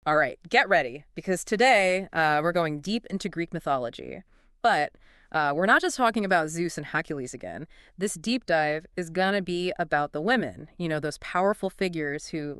All right, get ready, because today we're going deep into Greek mythology. But we're not just talking about Zeus and Hercules again. This deep dive is going to be about the women, those powerful figures who,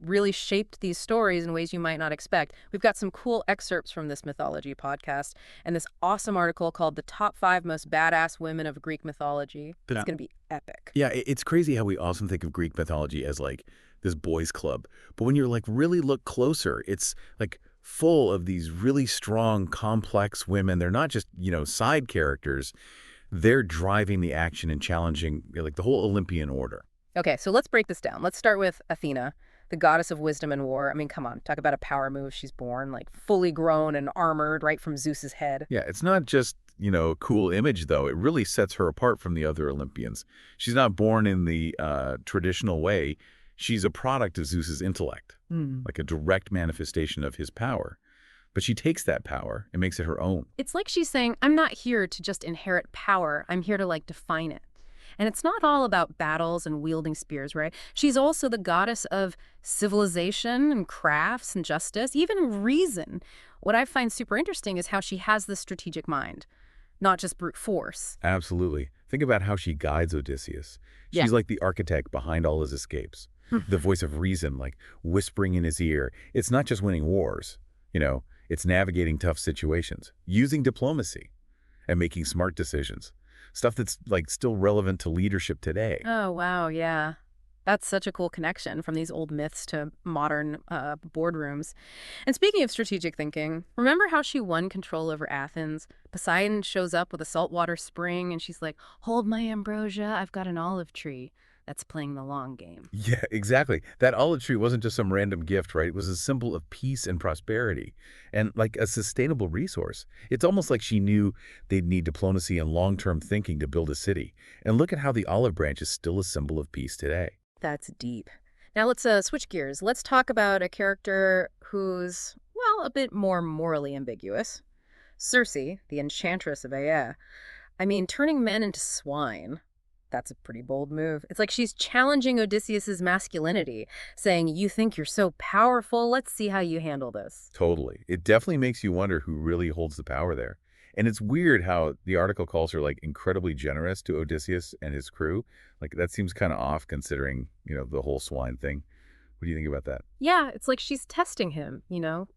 really shaped these stories in ways you might not expect. We've got some cool excerpts from this mythology podcast and this awesome article called The Top 5 Most Badass Women of Greek Mythology. It's Yeah. going to be epic. Yeah, it's crazy how we often think of Greek mythology as like this boys' club. But when you're like really look closer, it's like full of these really strong, complex women. They're not just, side characters. They're driving the action and challenging like the whole Olympian order. Okay, so let's break this down. Let's start with Athena, the goddess of wisdom and war. I mean, come on, talk about a power move. She's born, fully grown and armored right from Zeus's head. Yeah, it's not just, a cool image, though. It really sets her apart from the other Olympians. She's not born in the traditional way. She's a product of Zeus's intellect, like a direct manifestation of his power. But she takes that power and makes it her own. It's like she's saying, I'm not here to just inherit power. I'm here to, define it. And it's not all about battles and wielding spears, right? She's also the goddess of civilization and crafts and justice, even reason. What I find super interesting is how she has this strategic mind, not just brute force. Absolutely. Think about how she guides Odysseus. Yeah. She's like the architect behind all his escapes. The voice of reason, like whispering in his ear. It's not just winning wars, it's navigating tough situations, using diplomacy, and making smart decisions. Stuff that's still relevant to leadership today. Oh, wow, yeah. That's such a cool connection from these old myths to modern boardrooms. And speaking of strategic thinking, remember how she won control over Athens? Poseidon shows up with a saltwater spring and she's like, hold my ambrosia, I've got an olive tree. That's playing the long game. Yeah, exactly. That olive tree wasn't just some random gift, right? It was a symbol of peace and prosperity and like a sustainable resource. It's almost like she knew they'd need diplomacy and long-term thinking to build a city. And look at how the olive branch is still a symbol of peace today. That's deep. Now let's switch gears. Let's talk about a character who's, well, a bit more morally ambiguous. Circe, the enchantress of Aea. I mean, turning men into swine. That's a pretty bold move. It's like she's challenging Odysseus's masculinity, saying, you think you're so powerful, let's see how you handle this. Totally. It definitely makes you wonder who really holds the power there. And it's weird how the article calls her incredibly generous to Odysseus and his crew. That seems kind of off considering, the whole swine thing. What do you think about that? Yeah, it's like she's testing him,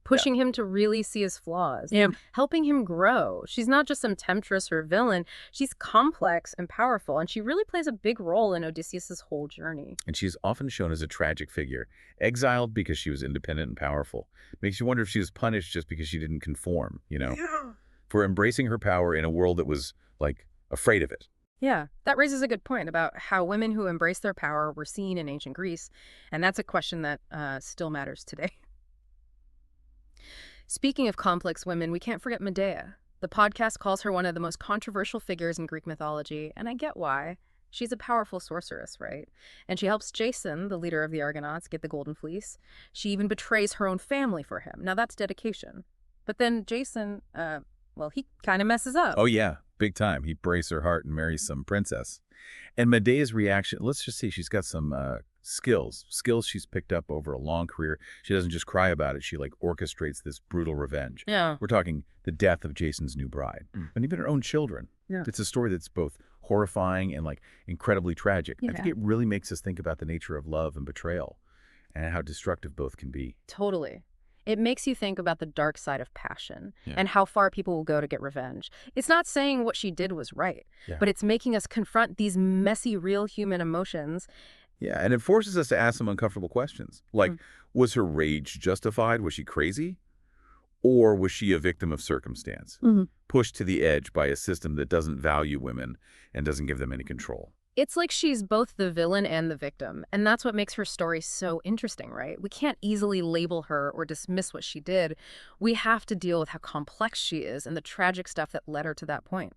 pushing him to really see his flaws, helping him grow. She's not just some temptress or villain. She's complex and powerful, and she really plays a big role in Odysseus's whole journey. And she's often shown as a tragic figure, exiled because she was independent and powerful. Makes you wonder if she was punished just because she didn't conform, Yeah. for embracing her power in a world that was, afraid of it. Yeah, that raises a good point about how women who embrace their power were seen in ancient Greece, and that's a question that still matters today. Speaking of complex women, we can't forget Medea. The podcast calls her one of the most controversial figures in Greek mythology, and I get why. She's a powerful sorceress, right? And she helps Jason, the leader of the Argonauts, get the Golden Fleece. She even betrays her own family for him. Now that's dedication. But then Jason, he kind of messes up. Oh, yeah. Big time. He breaks her heart and marries some princess. And Medea's reaction, let's just see, she's got some skills she's picked up over a long career. She doesn't just cry about it. She orchestrates this brutal revenge. Yeah. We're talking the death of Jason's new bride and even her own children. Yeah. It's a story that's both horrifying and incredibly tragic. Yeah. I think it really makes us think about the nature of love and betrayal and how destructive both can be. Totally. It makes you think about the dark side of passion and how far people will go to get revenge. It's not saying what she did was right, but it's making us confront these messy, real human emotions. Yeah, and it forces us to ask some uncomfortable questions. Was her rage justified? Was she crazy? Or was she a victim of circumstance, pushed to the edge by a system that doesn't value women and doesn't give them any control? It's like she's both the villain and the victim, and that's what makes her story so interesting, right? We can't easily label her or dismiss what she did. We have to deal with how complex she is and the tragic stuff that led her to that point.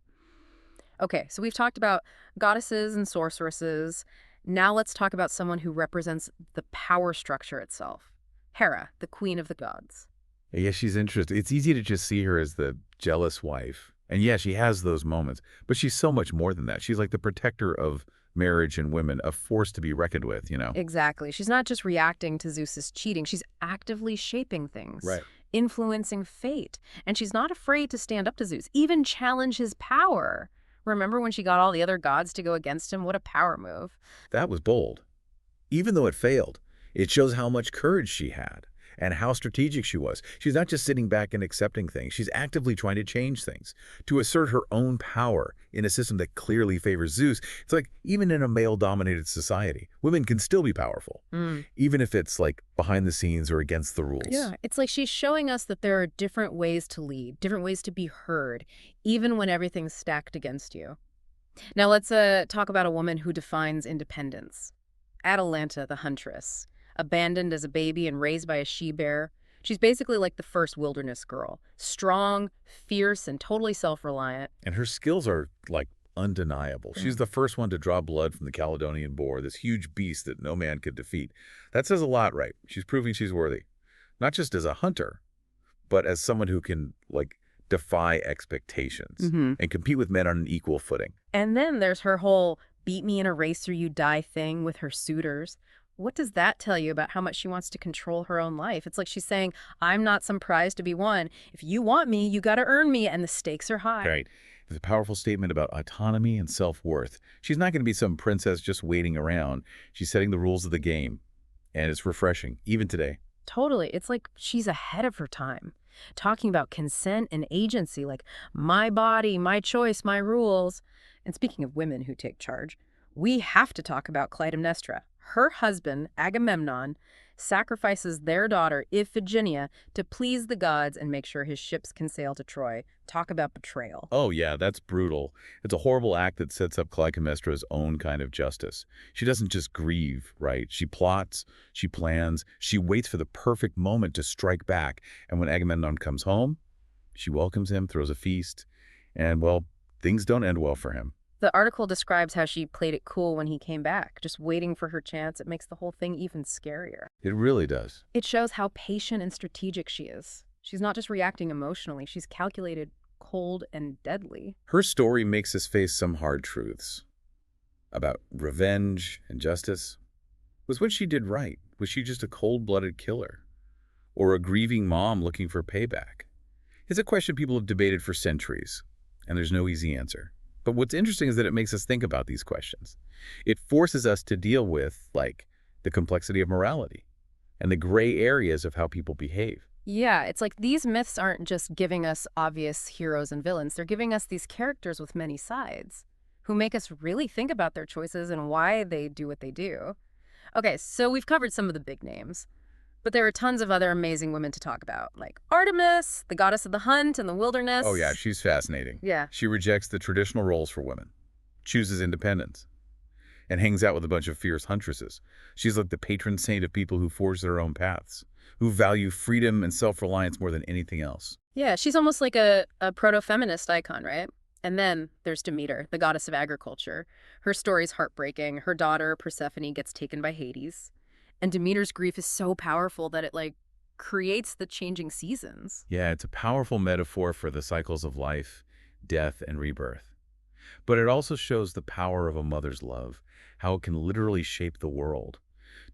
Okay, so we've talked about goddesses and sorceresses. Now let's talk about someone who represents the power structure itself. Hera, the queen of the gods. Yeah, she's interesting. It's easy to just see her as the jealous wife. And yeah, she has those moments, but she's so much more than that. She's like the protector of marriage and women, a force to be reckoned with, you know? Exactly. She's not just reacting to Zeus's cheating, she's actively shaping things, Right. influencing fate. And she's not afraid to stand up to Zeus, even challenge his power. Remember when she got all the other gods to go against him? What a power move. That was bold. Even though it failed, it shows how much courage she had and how strategic she was. She's not just sitting back and accepting things. She's actively trying to change things, to assert her own power in a system that clearly favors Zeus. It's like, even in a male-dominated society, women can still be powerful, Mm. even if it's like behind the scenes or against the rules. Yeah, it's like she's showing us that there are different ways to lead, different ways to be heard, even when everything's stacked against you. Now let's talk about a woman who defines independence. Atalanta, the huntress, abandoned as a baby and raised by a she-bear. She's basically like the first wilderness girl, strong, fierce, and totally self-reliant. And her skills are, like, undeniable. Mm. She's the first one to draw blood from the Caledonian boar, this huge beast that no man could defeat. That says a lot, right? She's proving she's worthy. Not just as a hunter, but as someone who can, like, defy expectations Mm-hmm. and compete with men on an equal footing. And then there's her whole beat me in a race or you die thing with her suitors. What does that tell you about how much she wants to control her own life? It's like she's saying, I'm not some prize to be won. If you want me, you got to earn me, and the stakes are high. Right. It's a powerful statement about autonomy and self-worth. She's not going to be some princess just waiting around. She's setting the rules of the game, and it's refreshing, even today. Totally. It's like she's ahead of her time, talking about consent and agency, like my body, my choice, my rules. And speaking of women who take charge, we have to talk about Clytemnestra. Her husband, Agamemnon, sacrifices their daughter, Iphigenia, to please the gods and make sure his ships can sail to Troy. Talk about betrayal. Oh, yeah, that's brutal. It's a horrible act that sets up Clytemnestra's own kind of justice. She doesn't just grieve, right? She plots, she plans, she waits for the perfect moment to strike back. And when Agamemnon comes home, she welcomes him, throws a feast, and, well, things don't end well for him. The article describes how she played it cool when he came back, just waiting for her chance. It makes the whole thing even scarier. It really does. It shows how patient and strategic she is. She's not just reacting emotionally, she's calculated, cold, and deadly. Her story makes us face some hard truths about revenge and justice. Was what she did right? Was she just a cold-blooded killer? Or a grieving mom looking for payback? It's a question people have debated for centuries, and there's no easy answer. But what's interesting is that it makes us think about these questions. It forces us to deal with, like, the complexity of morality and the gray areas of how people behave. Yeah, it's like these myths aren't just giving us obvious heroes and villains. They're giving us these characters with many sides who make us really think about their choices and why they do what they do. Okay, so we've covered some of the big names, but there are tons of other amazing women to talk about, like Artemis, the goddess of the hunt and the wilderness. Oh, yeah, she's fascinating. Yeah. She rejects the traditional roles for women, chooses independence, and hangs out with a bunch of fierce huntresses. She's like the patron saint of people who forge their own paths, who value freedom and self-reliance more than anything else. Yeah, she's almost like a proto-feminist icon, right? And then there's Demeter, the goddess of agriculture. Her story's heartbreaking. Her daughter, Persephone, gets taken by Hades. And Demeter's grief is so powerful that it, like, creates the changing seasons. Yeah, it's a powerful metaphor for the cycles of life, death, and rebirth. But it also shows the power of a mother's love, how it can literally shape the world.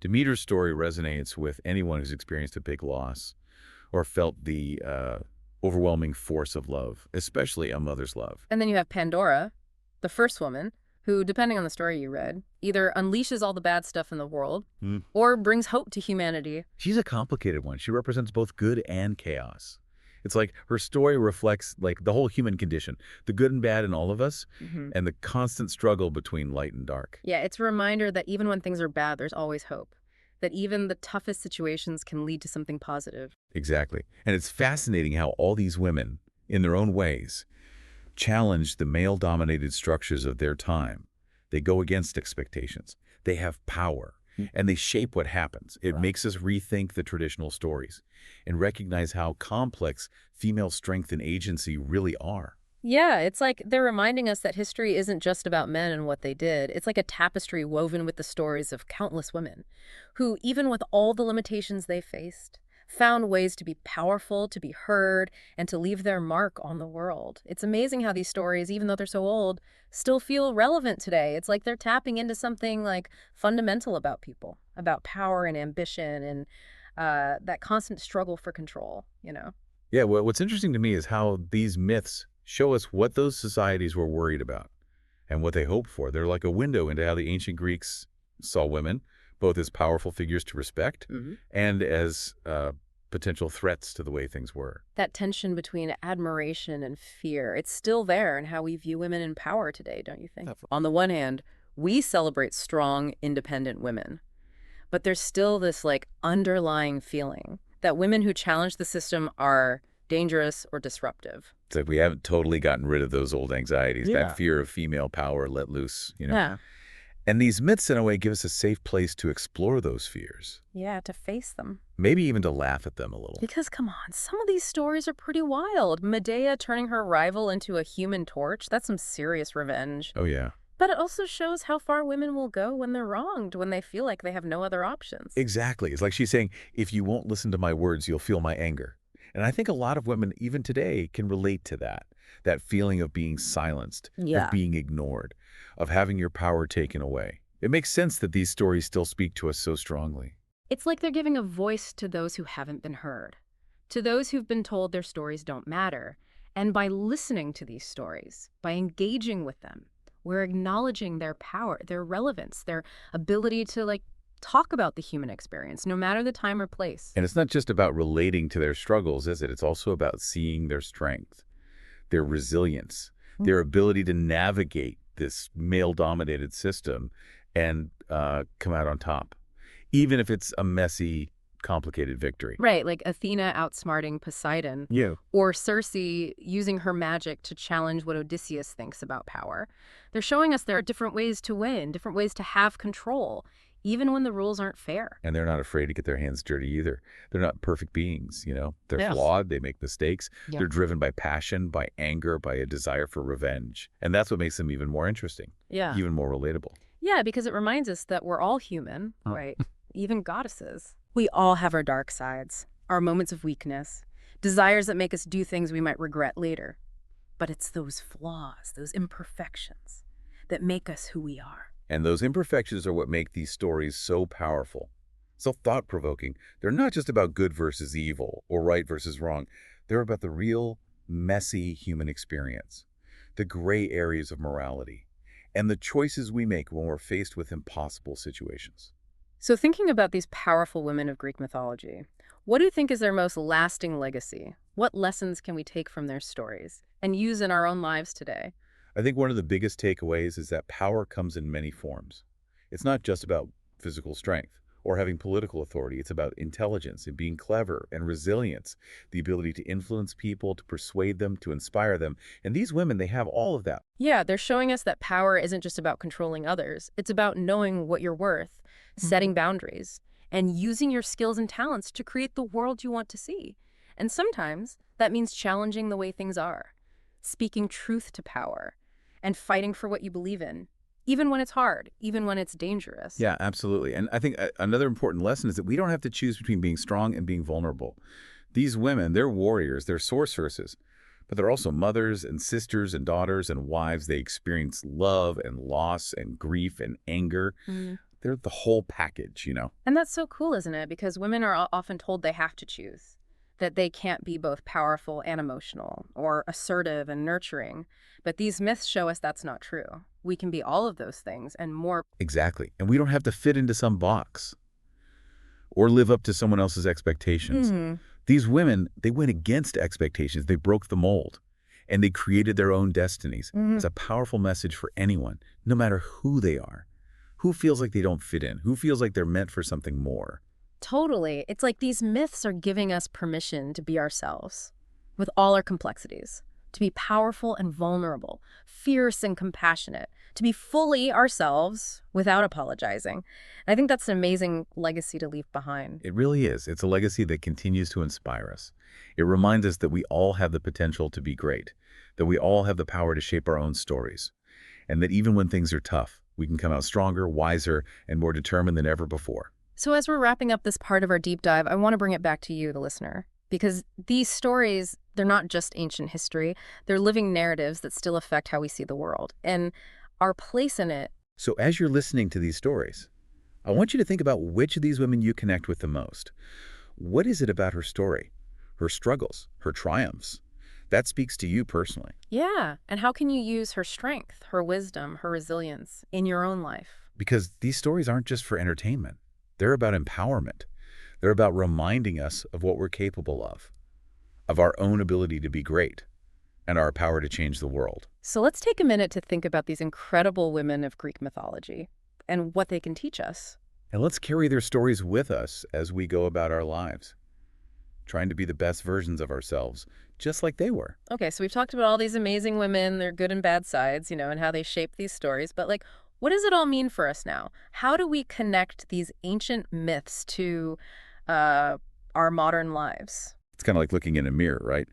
Demeter's story resonates with anyone who's experienced a big loss or felt the overwhelming force of love, especially a mother's love. And then you have Pandora, the first woman, who, depending on the story you read, either unleashes all the bad stuff in the world or brings hope to humanity. She's a complicated one. She represents both good and chaos. It's like her story reflects, like, the whole human condition, the good and bad in all of us, and the constant struggle between light and dark. Yeah, it's a reminder that even when things are bad, there's always hope. That even the toughest situations can lead to something positive. Exactly. And it's fascinating how all these women, in their own ways, challenge the male-dominated structures of their time. They go against expectations. They have power, and they shape what happens. It makes us rethink the traditional stories and recognize how complex female strength and agency really are. Yeah, it's like they're reminding us that history isn't just about men and what they did. It's like a tapestry woven with the stories of countless women who, even with all the limitations they faced, found ways to be powerful, to be heard, and to leave their mark on the world. It's amazing how these stories, even though they're so old, still feel relevant today. It's like they're tapping into something like fundamental about people, about power and ambition and that constant struggle for control, you know? Yeah, what's interesting to me is how these myths show us what those societies were worried about and what they hoped for. They're like a window into how the ancient Greeks saw women, both as powerful figures to respect and as potential threats to the way things were. That tension between admiration and fear, it's still there in how we view women in power today, don't you think? On the one hand, we celebrate strong, independent women. But there's still this like underlying feeling that women who challenge the system are dangerous or disruptive. It's like we haven't totally gotten rid of those old anxieties, Yeah. that fear of female power let loose, you know? Yeah. And these myths, in a way, give us a safe place to explore those fears, Yeah, to face them. maybe even to laugh at them a little. Because come on, some of these stories are pretty wild. Medea turning her rival into a human torch, that's some serious revenge. Oh, yeah. But it also shows how far women will go when they're wronged, when they feel like they have no other options. Exactly. It's like she's saying, if you won't listen to my words, you'll feel my anger. And I think a lot of women, even today, can relate to that feeling of being silenced, Yeah. of being ignored, of having your power taken away. It makes sense that these stories still speak to us so strongly. It's like they're giving a voice to those who haven't been heard, to those who've been told their stories don't matter. And by listening to these stories, by engaging with them, we're acknowledging their power, their relevance, their ability to talk about the human experience, no matter the time or place. And it's not just about relating to their struggles, is it? It's also about seeing their strength, their resilience, their ability to navigate this male-dominated system and come out on top, even if it's a messy, complicated victory. Right, like Athena outsmarting Poseidon, Yeah. or Circe using her magic to challenge what Odysseus thinks about power. They're showing us there are different ways to win, different ways to have control, even when the rules aren't fair. And they're not afraid to get their hands dirty either. They're not perfect beings, you know? They're Yes. flawed, they make mistakes. Yeah. They're driven by passion, by anger, by a desire for revenge. And that's what makes them even more interesting, Yeah. even more relatable. Yeah, because it reminds us that we're all human, right? Even goddesses. We all have our dark sides, our moments of weakness, desires that make us do things we might regret later. But it's those flaws, those imperfections, that make us who we are. And those imperfections are what make these stories so powerful, so thought-provoking. They're not just about good versus evil or right versus wrong. They're about the real, messy human experience, the gray areas of morality, and the choices we make when we're faced with impossible situations. So thinking about these powerful women of Greek mythology, what do you think is their most lasting legacy? What lessons can we take from their stories and use in our own lives today? I think one of the biggest takeaways is that power comes in many forms. It's not just about physical strength or having political authority. It's about intelligence and being clever and resilience, the ability to influence people, to persuade them, to inspire them. And these women, they have all of that. Yeah, they're showing us that power isn't just about controlling others. It's about knowing what you're worth, setting boundaries, and using your skills and talents to create the world you want to see. And sometimes that means challenging the way things are, speaking truth to power, and fighting for what you believe in, even when it's hard, even when it's dangerous. Yeah, absolutely. And I think another important lesson is that we don't have to choose between being strong and being vulnerable. These women, they're warriors, they're sorceresses, but they're also mothers and sisters and daughters and wives. They experience love and loss and grief and anger. They're the whole package, you know? And that's so cool, isn't it? Because women are often told they have to choose, that they can't be both powerful and emotional, or assertive and nurturing. But these myths show us that's not true. We can be all of those things and more. Exactly. And we don't have to fit into some box or live up to someone else's expectations. These women, they went against expectations. They broke the mold and they created their own destinies. It's a powerful message for anyone, no matter who they are. Who feels like they don't fit in? Who feels like they're meant for something more? Totally. It's like these myths are giving us permission to be ourselves, with all our complexities, to be powerful and vulnerable, fierce and compassionate, to be fully ourselves without apologizing. I think that's an amazing legacy to leave behind. It really is. It's a legacy that continues to inspire us. It reminds us that we all have the potential to be great, that we all have the power to shape our own stories, and that even when things are tough, we can come out stronger, wiser, and more determined than ever before. So as we're wrapping up this part of our deep dive, I want to bring it back to you, the listener, because these stories, they're not just ancient history. They're living narratives that still affect how we see the world. And our place in it. So as you're listening to these stories, I want you to think about which of these women you connect with the most. What is it about her story, her struggles, her triumphs, that speaks to you personally? Yeah. And how can you use her strength, her wisdom, her resilience in your own life? Because these stories aren't just for entertainment. They're about empowerment. They're about reminding us of what we're capable of our own ability to be great, and our power to change the world. So let's take a minute to think about these incredible women of Greek mythology and what they can teach us. And let's carry their stories with us as we go about our lives, trying to be the best versions of ourselves, just like they were. Okay, so we've talked about all these amazing women, their good and bad sides, and how they shape these stories. But, like, what does it all mean for us now? How do we connect these ancient myths to uh, our modern lives? It's kind of like looking in a mirror, right?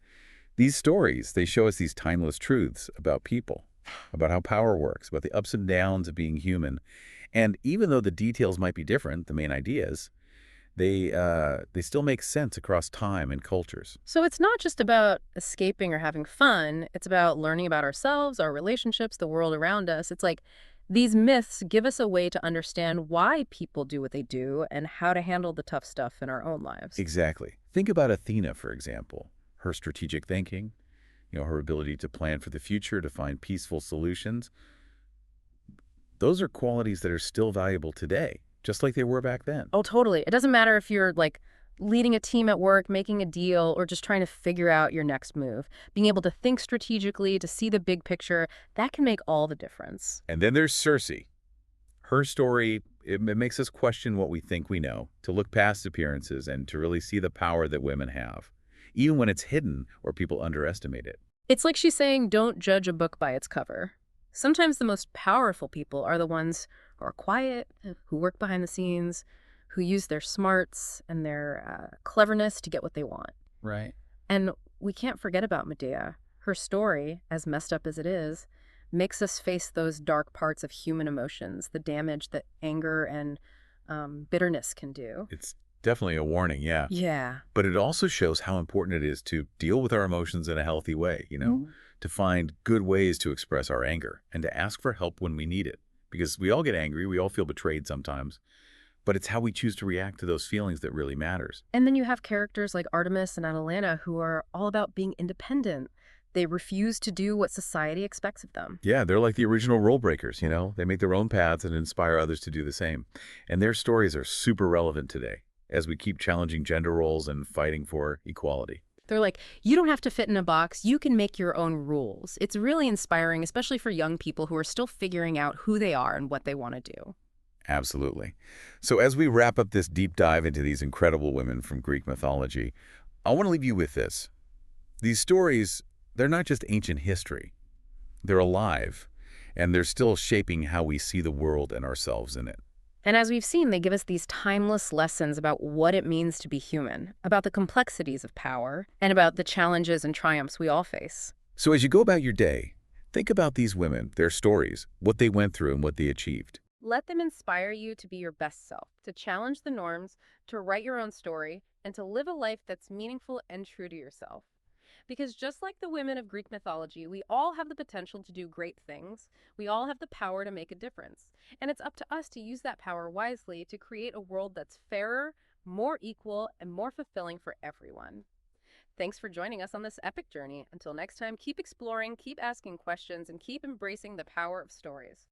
These stories, they show us these timeless truths about people, about how power works, about the ups and downs of being human. And even though the details might be different, the main ideas, they still make sense across time and cultures. So it's not just about escaping or having fun. It's about learning about ourselves, our relationships, the world around us. It's like these myths give us a way to understand why people do what they do and how to handle the tough stuff in our own lives. Exactly. Think about Athena, for example. Her strategic thinking, her ability to plan for the future, to find peaceful solutions. Those are qualities that are still valuable today, just like they were back then. Oh, totally. It doesn't matter if you're like leading a team at work, making a deal, or just trying to figure out your next move. Being able to think strategically, to see the big picture, that can make all the difference. And then there's Circe. Her story, it makes us question what we think we know, to look past appearances and to really see the power that women have, even when it's hidden or people underestimate it. It's like she's saying, don't judge a book by its cover. Sometimes the most powerful people are the ones who are quiet, who work behind the scenes, who use their smarts and their cleverness to get what they want. Right. And we can't forget about Medea. Her story, as messed up as it is, makes us face those dark parts of human emotions, the damage that anger and bitterness can do. It's definitely a warning, yeah. Yeah. But it also shows how important it is to deal with our emotions in a healthy way, to find good ways to express our anger and to ask for help when we need it. Because we all get angry, we all feel betrayed sometimes, but it's how we choose to react to those feelings that really matters. And then you have characters like Artemis and Atalanta who are all about being independent. They refuse to do what society expects of them. Yeah, they're like the original rule breakers, They make their own paths and inspire others to do the same. And their stories are super relevant today as we keep challenging gender roles and fighting for equality. They're like, you don't have to fit in a box. You can make your own rules. It's really inspiring, especially for young people who are still figuring out who they are and what they want to do. Absolutely. So as we wrap up this deep dive into these incredible women from Greek mythology, I want to leave you with this. These stories, they're not just ancient history. They're alive, and they're still shaping how we see the world and ourselves in it. And as we've seen, they give us these timeless lessons about what it means to be human, about the complexities of power, and about the challenges and triumphs we all face. So as you go about your day, think about these women, their stories, what they went through and what they achieved. Let them inspire you to be your best self, to challenge the norms, to write your own story, and to live a life that's meaningful and true to yourself. Because just like the women of Greek mythology, we all have the potential to do great things. We all have the power to make a difference. And it's up to us to use that power wisely to create a world that's fairer, more equal, and more fulfilling for everyone. Thanks for joining us on this epic journey. Until next time, keep exploring, keep asking questions, and keep embracing the power of stories.